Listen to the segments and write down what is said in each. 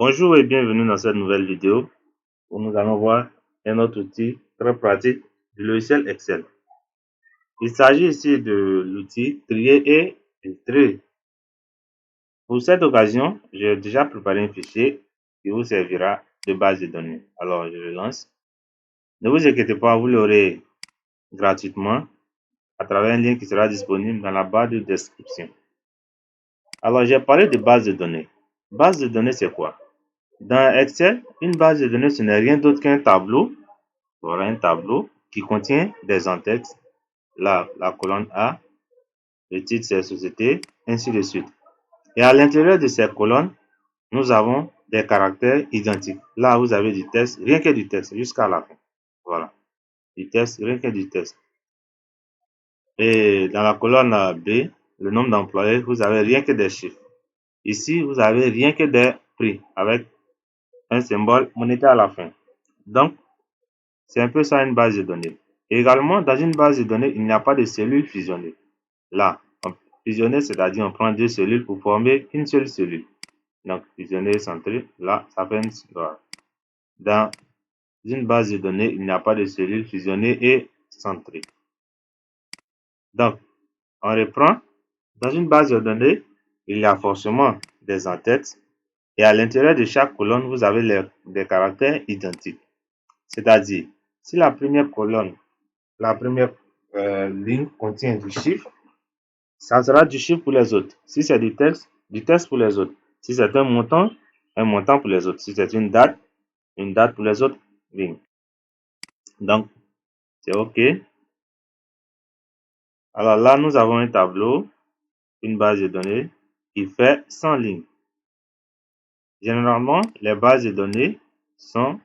Bonjour et bienvenue dans cette nouvelle vidéo où nous allons voir un autre outil très pratique du logiciel Excel. Il s'agit ici de l'outil trier et filtrer. Pour cette occasion, j'ai déjà préparé un fichier qui vous servira de base de données. Alors, je le lance. Ne vous inquiétez pas, vous l'aurez gratuitement à travers un lien qui sera disponible dans la barre de description. Alors, j'ai parlé de base de données. Base de données, c'est quoi? Dans Excel, une base de données, ce n'est rien d'autre qu'un tableau. Voilà un tableau qui contient des en-têtes. Là, la colonne A, le titre c'est société, ainsi de suite. Et à l'intérieur de ces colonnes, nous avons des caractères identiques. Là, vous avez du texte, rien que du texte, jusqu'à la fin. Voilà. Du texte, rien que du texte. Et dans la colonne B, le nombre d'employés, vous avez rien que des chiffres. Ici, vous avez rien que des prix avec un symbole monétaire à la fin. Donc, c'est un peu ça une base de données. Également, dans une base de données, il n'y a pas de cellules fusionnées. Là, fusionner, c'est-à-dire on prend deux cellules pour former une seule cellule. Donc, fusionner, centré, là, ça fait une cellule. Dans une base de données, il n'y a pas de cellules fusionnées et centrées. Donc, on reprend. Dans une base de données, il y a forcément des en-têtes. Et à l'intérieur de chaque colonne, vous avez des caractères identiques. C'est-à-dire, si la première colonne, la première ligne contient du chiffre, ça sera du chiffre pour les autres. Si c'est du texte pour les autres. Si c'est un montant pour les autres. Si c'est une date pour les autres lignes. Donc, c'est OK. Alors là, nous avons un tableau, une base de données qui fait 100 lignes. Généralement, les bases de données sont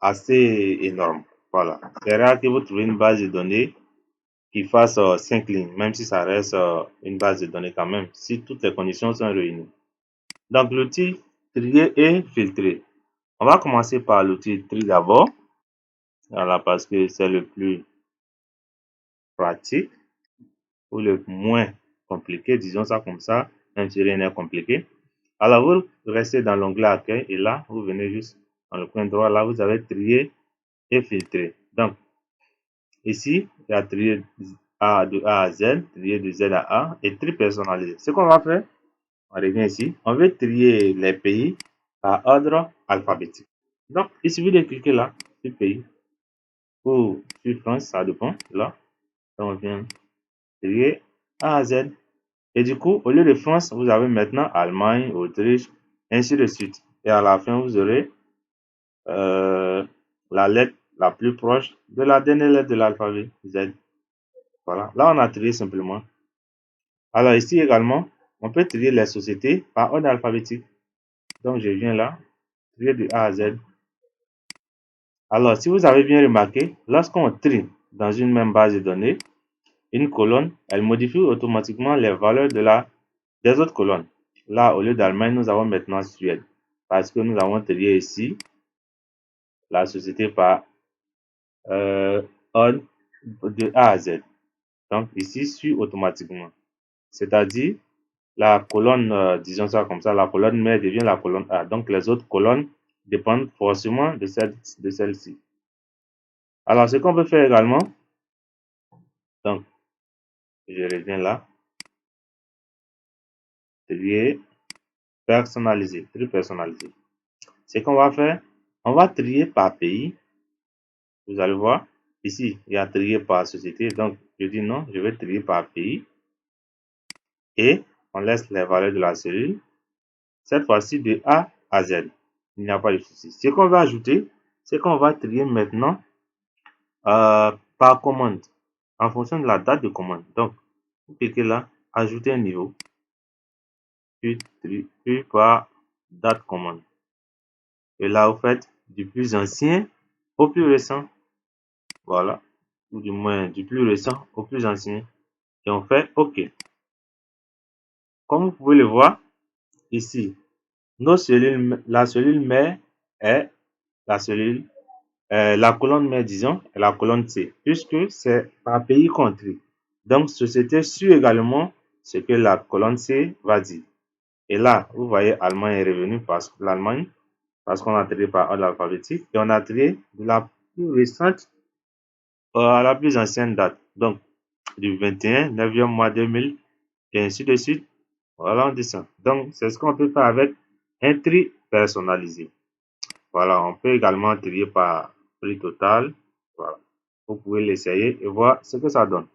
assez énormes. Voilà. C'est rare que vous trouvez une base de données qui fasse 5 lignes, même si ça reste une base de données quand même, si toutes les conditions sont réunies. Donc, l'outil trier et filtrer. On va commencer par l'outil tri d'abord. Voilà, parce que c'est le plus pratique ou le moins compliqué, disons ça comme ça, même si rien n'est compliqué. Alors, vous restez dans l'onglet accueil et là, vous venez juste dans le coin droit, là, vous avez trier et filtrer. Donc, ici, il y a trier de A à Z, trier de Z à A et tri personnalisé. Ce qu'on va faire, on revient ici, on veut trier les pays par ordre alphabétique. Donc, il suffit de cliquer là, sur pays, ou sur France, ça dépend, là, on vient trier A à Z. Et du coup, au lieu de France, vous avez maintenant Allemagne, Autriche, ainsi de suite. Et à la fin, vous aurez la lettre la plus proche de la dernière lettre de l'alphabet, Z. Voilà, là on a trié simplement. Alors ici également, on peut trier les sociétés par ordre alphabétique. Donc je viens là, trier de A à Z. Alors si vous avez bien remarqué, lorsqu'on trie dans une même base de données, une colonne, elle modifie automatiquement les valeurs des autres colonnes. Là, au lieu d'Allemagne, nous avons maintenant Suède. Parce que nous avons trié ici la société par ordre de A à Z. Donc ici, suit automatiquement. C'est-à-dire, la colonne, disons ça comme ça, la colonne mère devient la colonne A. Donc les autres colonnes dépendent forcément de celle-ci. Alors, ce qu'on peut faire également, donc, je reviens là, trier, personnaliser, tri personnalisé. Ce qu'on va faire, on va trier par pays. Vous allez voir, ici, il y a trier par société. Donc, je dis non, je vais trier par pays. Et on laisse les valeurs de la cellule. Cette fois-ci, de A à Z. Il n'y a pas de souci. Ce qu'on va ajouter, c'est qu'on va trier maintenant par commande, en fonction de la date de commande. Donc, vous cliquez là, ajouter un niveau, puis par date commande. Et là, vous faites du plus ancien au plus récent. Voilà. Ou du moins du plus récent au plus ancien. Et on fait OK. Comme vous pouvez le voir, ici, la cellule mère est la colonne mère, disons, est la colonne C, puisque c'est par pays qu'on trie. Donc, société suit également ce que la colonne C va dire. Et là, vous voyez, Allemagne est revenu parce que l'Allemagne, parce qu'on a trié par ordre alphabétique et on a trié de la plus récente à la plus ancienne date. Donc, du 21, 9e mois 2000 et ainsi de suite. Voilà, on descend. Donc, c'est ce qu'on peut faire avec un tri personnalisé. Voilà, on peut également trier par prix total. Voilà. Vous pouvez l'essayer et voir ce que ça donne.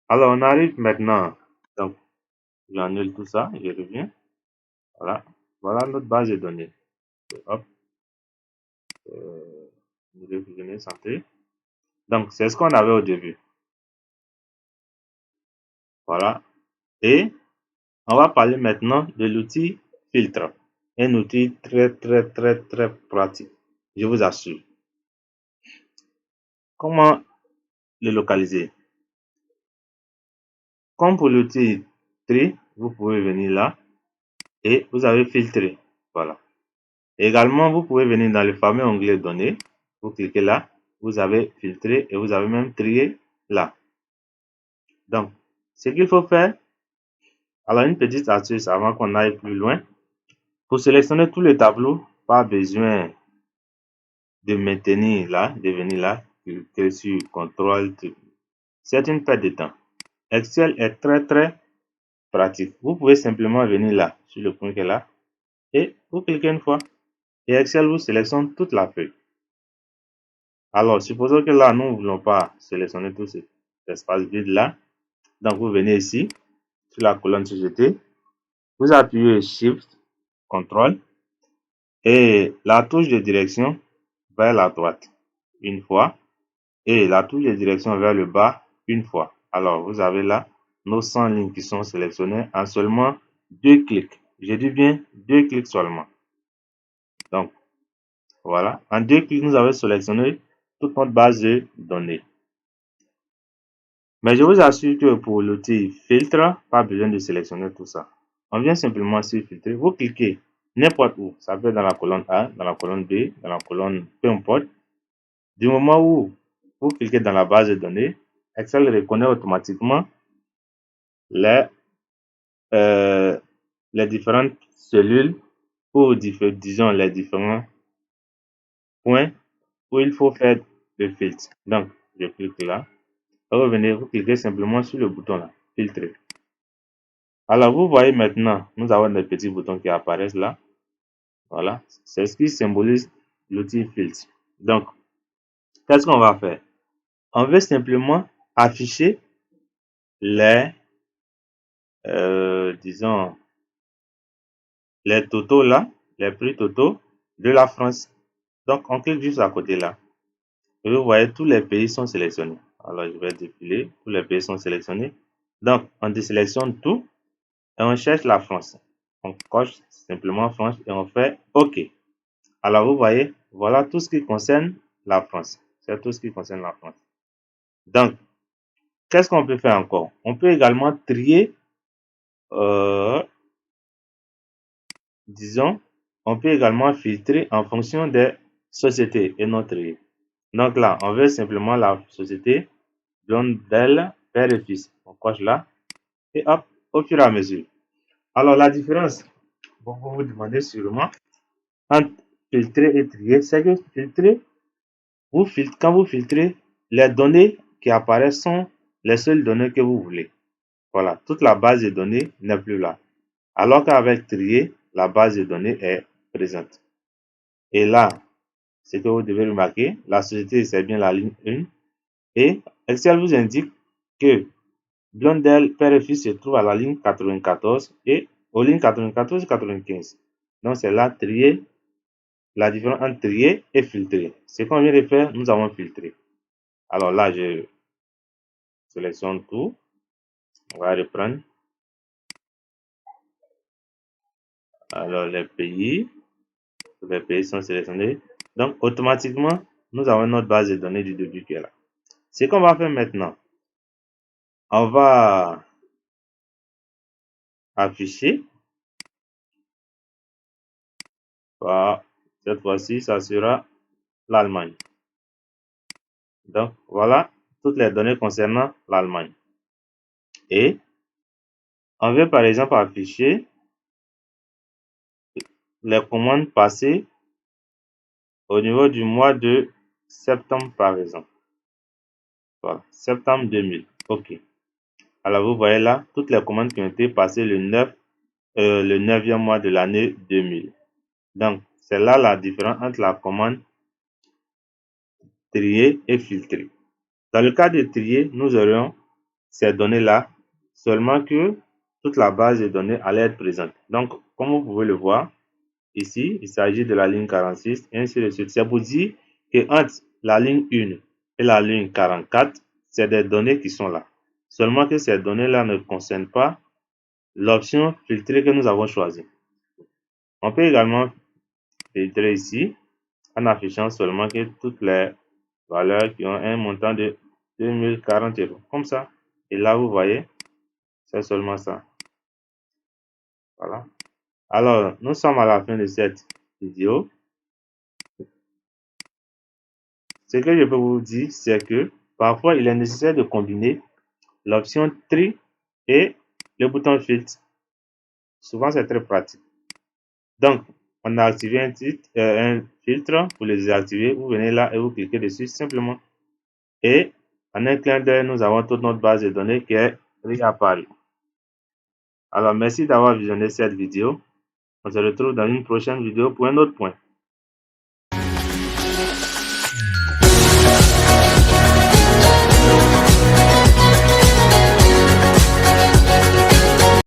Alors, on arrive maintenant. Donc, j'annule tout ça, je reviens. Voilà. Voilà notre base de données. Hop. Fusionner santé. Donc, c'est ce qu'on avait au début. Voilà. Et on va parler maintenant de l'outil filtre. Un outil très pratique. Je vous assure. Comment le localiser? Comme pour l'outil tri, vous pouvez venir là et vous avez filtré. Voilà. Également, vous pouvez venir dans le fameux onglet données. Vous cliquez là, vous avez filtré et vous avez même trié là. Donc, ce qu'il faut faire, alors une petite astuce avant qu'on aille plus loin. Pour sélectionner tous les tableaux, pas besoin de maintenir là, de venir là, cliquer sur CTRL. C'est une perte de temps. Excel est très pratique. Vous pouvez simplement venir là, sur le point qui est là, et vous cliquez une fois. Et Excel vous sélectionne toute la feuille. Alors, supposons que là, nous ne voulons pas sélectionner tout cet espace vide là. Donc, vous venez ici, sur la colonne société, vous appuyez Shift, CTRL, et la touche de direction vers la droite, une fois, et la touche de direction vers le bas, une fois. Alors, vous avez là nos 100 lignes qui sont sélectionnées en seulement 2 clics. Je dis bien 2 clics seulement. Donc, voilà. En 2 clics, nous avons sélectionné toute notre base de données. Mais je vous assure que pour l'outil filtre, pas besoin de sélectionner tout ça. On vient simplement sur filtrer. Vous cliquez n'importe où. Ça peut être dans la colonne A, dans la colonne B, dans la colonne peu importe. Du moment où vous cliquez dans la base de données, Excel reconnaît automatiquement les, les différentes cellules ou disons les différents points où il faut faire le filtre. Donc, je clique là. Revenez, vous cliquez simplement sur le bouton là, filtrer. Alors, vous voyez maintenant, nous avons des petits boutons qui apparaissent là. Voilà, c'est ce qui symbolise l'outil filtre. Donc, qu'est-ce qu'on va faire? On veut simplement afficher les, disons, les totaux là, les prix totaux de la France. Donc, on clique juste à côté là. Et vous voyez, tous les pays sont sélectionnés. Alors, je vais défiler, tous les pays sont sélectionnés. Donc, on désélectionne tout et on cherche la France. On coche simplement France et on fait OK. Alors, vous voyez, voilà tout ce qui concerne la France. C'est tout ce qui concerne la France. Donc, qu'est-ce qu'on peut faire encore? On peut également trier, disons, on peut également filtrer en fonction des sociétés et non trier. Donc là, on veut simplement la société Blondel, père et fils. On coche là et hop, au fur et à mesure. Alors, la différence, vous vous demandez sûrement, entre filtrer et trier, c'est que filtrer, quand vous filtrez, les données qui apparaissent sont les seules données que vous voulez. Voilà, toute la base de données n'est plus là. Alors qu'avec trier, la base de données est présente. Et là, ce que vous devez remarquer, la société, c'est bien la ligne 1. Et Excel vous indique que Blondel, père et fils se trouve à la ligne 94 et aux lignes 94 et 95. Donc, c'est là trier, la différence entre trier et filtrer. Ce qu'on vient de faire, nous avons filtré. Alors là, je sélectionne tout. On va reprendre. Alors, les pays sont sélectionnés. Donc, automatiquement, nous avons notre base de données du début qui est là. Ce qu'on va faire maintenant, on va afficher. Cette fois-ci, ça sera l'Allemagne. Donc, voilà toutes les données concernant l'Allemagne. Et on veut par exemple afficher les commandes passées au niveau du mois de septembre, par exemple. Voilà, septembre 2000. OK. Alors, vous voyez là, toutes les commandes qui ont été passées le 9e mois de l'année 2000. Donc, c'est là la différence entre la commande trier et filtrer. Dans le cas de trier, nous aurions ces données-là, seulement que toute la base de données allait être présente. Donc, comme vous pouvez le voir, ici, il s'agit de la ligne 46, et ainsi de suite. C'est pour dire que entre la ligne 1 et la ligne 44, c'est des données qui sont là. Seulement que ces données-là ne concernent pas l'option filtrer que nous avons choisie. On peut également filtrer ici en affichant seulement que toutes les valeurs qui ont un montant de 2040 €. Comme ça. Et là, vous voyez, c'est seulement ça. Voilà. Alors, nous sommes à la fin de cette vidéo. Ce que je peux vous dire, c'est que parfois, il est nécessaire de combiner l'option tri et le bouton filtre. Souvent, c'est très pratique. Donc, on a activé un filtre. Pour le désactiver, vous venez là et vous cliquez dessus simplement. Et en un clin d'œil, nous avons toute notre base de données qui est réapparue. Alors, merci d'avoir visionné cette vidéo. On se retrouve dans une prochaine vidéo pour un autre point.